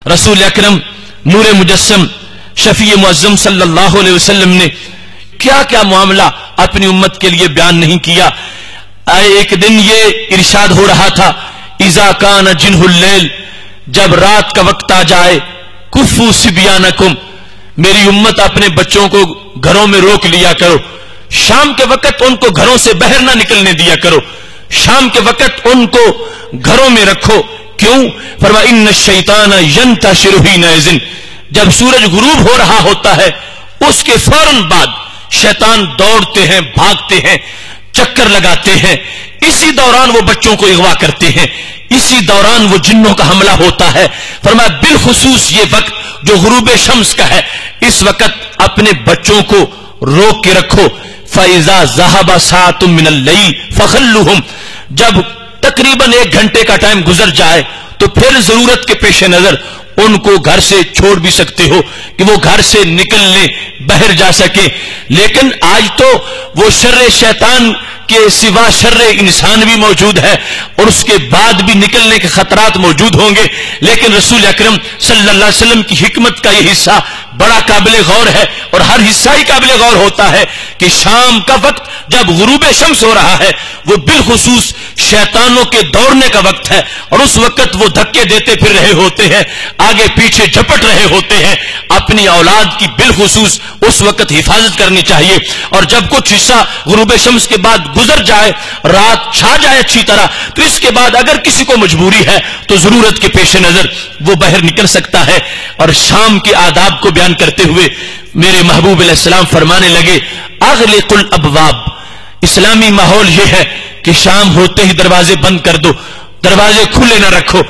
رسول اکرم نور مجسم شفیع معظم صلی اللہ علیہ وسلم نے کیا کیا معاملہ اپنی امت کے لیے بیان نہیں کیا. ایک دن یہ ارشاد ہو رہا تھا اذا کان جنہ اللیل، جب رات کا وقت آ جائے، کفو صبیانکم، میری امت اپنے بچوں کو گھروں میں روک لیا کرو، شام کے وقت ان کو گھروں سے باہر نہ نکلنے دیا کرو، شام کے وقت ان کو گھروں میں رکھو. کیوں؟ فرمایا ان الشیطان ینتشر حینئذ، جب سورج غروب ہو رہا ہوتا ہے اس کے فوراً بعد شیطان دوڑتے ہیں، بھاگتے ہیں، چکر لگاتے ہیں، اسی دوران وہ بچوں کو اغوا کرتے ہیں، اسی دوران وہ جنوں کا حملہ ہوتا ہے. فرمایا بالخصوص یہ وقت جو غروب شمس کا ہے، اس وقت اپنے بچوں کو روک کے رکھو. فَإِذَا ذَهَبَ سَاعَةٌ مِّنَ اللَّيْلِ فَخَلُّهُمْ، جب تقریباً 1 گھنٹے کا ٹائم گزر جائے تو پھر ضرورت کے پیش نظر ان کو گھر سے چھوڑ بھی سکتے ہو کہ وہ گھر سے نکلنے باہر جا سکے. لیکن آج تو وہ شر شیطان کے سوا شر انسان بھی موجود ہے اور اس کے بعد بھی نکلنے کے خطرات موجود ہوں گے. لیکن رسول اکرم صلی اللہ علیہ وسلم کی حکمت کا یہ حصہ بڑا قابل غور ہے، اور ہر حصہ ہی قابل غور ہوتا ہے کہ شام کا وقت جب غروب شمس ہو رہا ہے وہ بالخصوص شیطانوں کے دوڑنے کا وقت ہے، اور اس وقت وہ دھکے دیتے پھر رہے ہوتے ہیں، آگے پیچھے جھپٹ رہے ہوتے ہیں. اپنی اولاد کی بالخصوص اس وقت حفاظت کرنی چاہیے. اور جب کچھ حصہ غروب شمس کے بعد گزر جائے، رات چھا جائے اچھی طرح، تو اس کے بعد اگر کسی کو مجبوری ہے تو ضرورت کے پیش نظر وہ باہر نکل سکتا ہے. اور شام کے آداب کو بیان کرتے ہوئے میرے محبوب علیہ السلام فرمانے لگے اغلق الابواب. اسلامی ماحول یہ ہے کہ شام ہوتے ہی دروازے بند کر دو، دروازے کھلے نہ رکھو،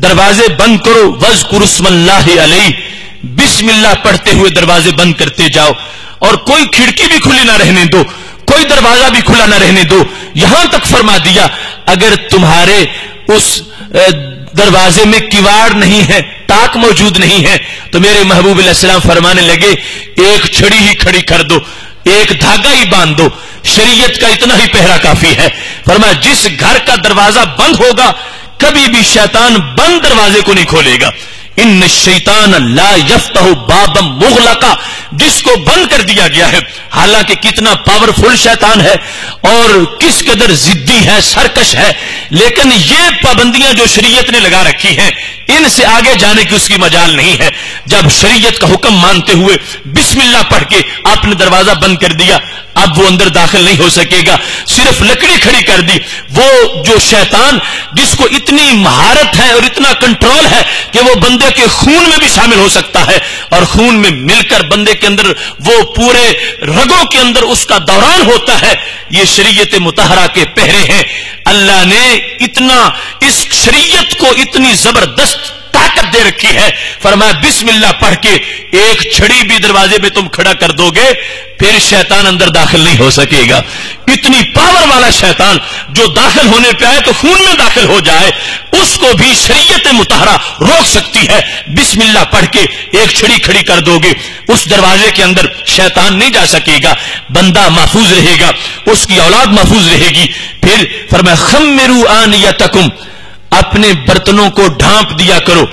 دروازے بند کرو. وَاذْكُرُوا اسْمَ اللَّهِ عَلَيْهِ، بسم اللہ پڑھتے ہوئے دروازے بند کرتے جاؤ. اور کوئی کھڑکی بھی کھلی نہ رہنے دو، کوئی دروازہ بھی کھلا نہ رہنے دو. یہاں تک فرما دیا اگر تمہارے اس دروازے میں کیواڑ نہیں ہے، تاک موجود نہیں ہے، تو میرے محبوب علیہ السلام فرمانے لگے ایک چھڑی ہی کھڑی کر دو، ایک دھاگا ہی باندھ دو، شریعت کا اتنا ہی پہرا کافی ہے. فرمایا جس گھر کا دروازہ بند ہوگا کبھی بھی شیطان بند دروازے کو نہیں کھولے گا. ان الشیطان لا یفتح بابا مغلقا، جس کو بند کر دیا گیا ہے، حالانکہ کتنا پاورفل شیطان ہے اور کس قدر ضدی ہے، سرکش ہے، لیکن یہ پابندیاں جو شریعت نے لگا رکھی ہیں ان سے آگے جانے کی اس کی مجال نہیں ہے. جب شریعت کا حکم مانتے ہوئے بسم اللہ پڑھ کے آپ نے دروازہ بند کر دیا، اب وہ اندر داخل نہیں ہو سکے گا. صرف لکڑی کھڑی کر دی. وہ جو شیطان جس کو اتنی مہارت ہے اور اتنا کنٹرول ہے کہ وہ بندے کے خون میں بھی شامل ہو سکتا ہے اور خون میں مل کر بندے کے اندر وہ پورے رگوں کے اندر اس کا دوران ہوتا ہے، یہ شریعت مطہرہ کے پہرے ہیں. اللہ نے اتنا اس شریعت کو اتنی زبردست طاقت دے رکھی ہے. فرمایا بسم اللہ پڑھ کے ایک چھڑی بھی دروازے میں تم کھڑا کر دو گے پھر شیطان اندر داخل نہیں ہو سکے گا. اتنی پاور والا شیطان جو داخل ہونے پہ آئے تو خون میں داخل ہو جائے، اس کو بھی شریعت مطہرہ روک سکتی ہے. بسم اللہ پڑھ کے ایک چھڑی کھڑی کر دو گے اس دروازے کے اندر شیطان نہیں جا سکے گا، بندہ محفوظ رہے گا، اس کی اولاد محفوظ رہے گی. پھر فرمایا خمروا آنیتکم، اپنے برتنوں کو ڈھانپ دیا کرو.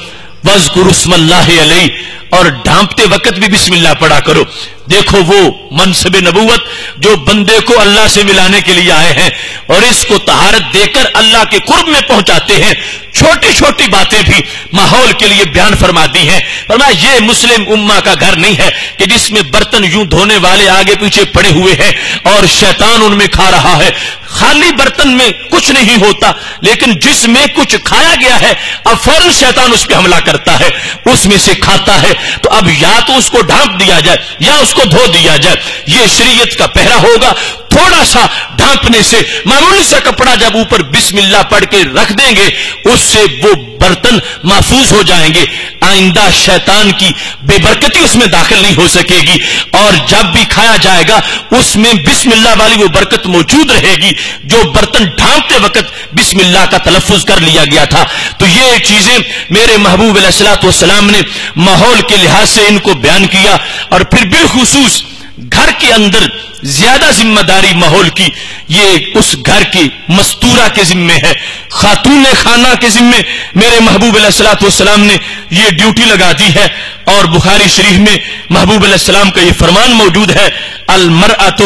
وَاذْكُرُوا اسْمَ اللَّهِ عَلَيْهِ، اور ڈھانپتے وقت بھی بسم اللہ پڑھا کرو. دیکھو وہ منصب نبوت جو بندے کو اللہ سے ملانے کے لیے آئے ہیں اور اس کو طہارت دے کر اللہ کے قرب میں پہنچاتے ہیں. چھوٹی چھوٹی باتیں بھی ماحول کے لیے بیان فرما دی ہیں. فرمایا یہ مسلم امہ کا گھر نہیں ہے کہ جس میں برتن یوں دھونے والے آگے پیچھے پڑے ہوئے ہیں اور شیطان ان میں کھا رہا ہے. خالی برتن میں کچھ نہیں ہوتا، لیکن جس میں کچھ کھایا گیا ہے اب فوراً شیطان اس پہ حملہ کرتا ہے، اس میں سے کھاتا ہے. تو اب یا تو اس کو ڈھانپ دیا جائے یا اس کو دھو دیا جائے. یہ شریعت کا پہرا ہوگا. تھوڑا سا ڈھانپنے سے، معمولی سا کپڑا جب اوپر بسم اللہ پڑھ کے رکھ دیں گے اس سے وہ برتن محفوظ ہو جائیں گے. آئندہ شیطان کی بے برکتی اس میں داخل نہیں ہو سکے گی، اور جب بھی کھایا جائے گا اس میں بسم اللہ والی وہ برکت موجود رہے گی جو برتن ڈھانپتے وقت بسم اللہ کا تلفظ کر لیا گیا تھا. تو یہ چیزیں میرے محبوب علیہ الصلوۃ والسلام نے ماحول کے لحاظ سے ان کو بیان کیا. اور پھر بالخصوص گھر کے اندر زیادہ ذمہ داری ماحول کی یہ اس گھر کی مستورہ کے ذمے ہے، خاتون خانہ کے ذمے میرے محبوب علیہ الصلوۃ والسلام نے یہ ڈیوٹی لگا دی ہے۔ اور بخاری شریف میں محبوب علیہ السلام کا یہ فرمان موجود ہے، المرأۃ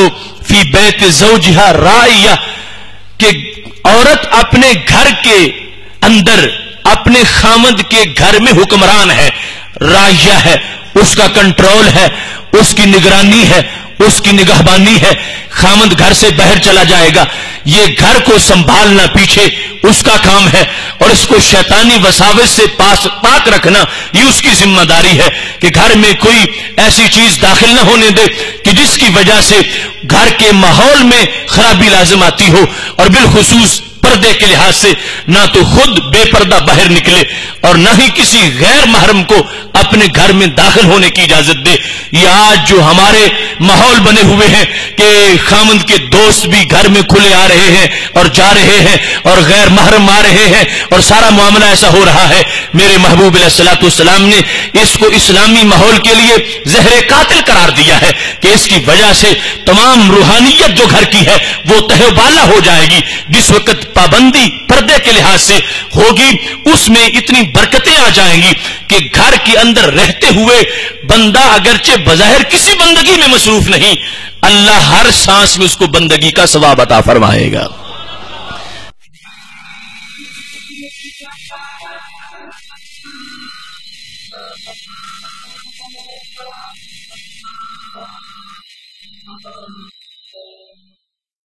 فی بیت زوجہا راعیہ، کہ عورت اپنے گھر کے اندر اپنے خامند کے گھر میں حکمران ہے، راعیہ ہے، اس کا کنٹرول ہے، اس کی نگرانی ہے، اس کی نگہبانی ہے۔ خامند گھر سے باہر چلا جائے گا، یہ گھر کو سنبھالنا پیچھے اس کا کام ہے، اور اس کو شیطانی وساوس سے پاک رکھنا یہ اس کی ذمہ داری ہے کہ گھر میں کوئی ایسی چیز داخل نہ ہونے دے کہ جس کی وجہ سے گھر کے ماحول میں خرابی لازم آتی ہو، اور بالخصوص پردے کے لحاظ سے نہ تو خود بے پردہ باہر نکلے اور نہ ہی کسی غیر محرم کو اپنے گھر میں داخل ہونے کی اجازت دے۔ یہ آج جو ہمارے ماحول بنے ہوئے ہیں کہ خامند کے دوست بھی گھر میں کھلے آ رہے ہیں اور جا رہے ہیں اور غیر محرم آ رہے ہیں اور سارا معاملہ ایسا ہو رہا ہے، میرے محبوب علیہ الصلوۃ والسلام نے اس کو اسلامی ماحول کے لیے زہر قاتل قرار دیا ہے کہ اس کی وجہ سے تمام روحانیت جو گھر کی ہے وہ تہہ و بالا ہو جائے گی۔ جس وقت پابندی پردے کے لحاظ سے ہوگی اس میں اتنی برکتیں آ جائیں گی کہ گھر کے اندر رہتے ہوئے بندہ اگرچہ بظاہر کسی بندگی میں مصروف نہیں، اللہ ہر سانس میں اس کو بندگی کا ثواب عطا فرمائے گا۔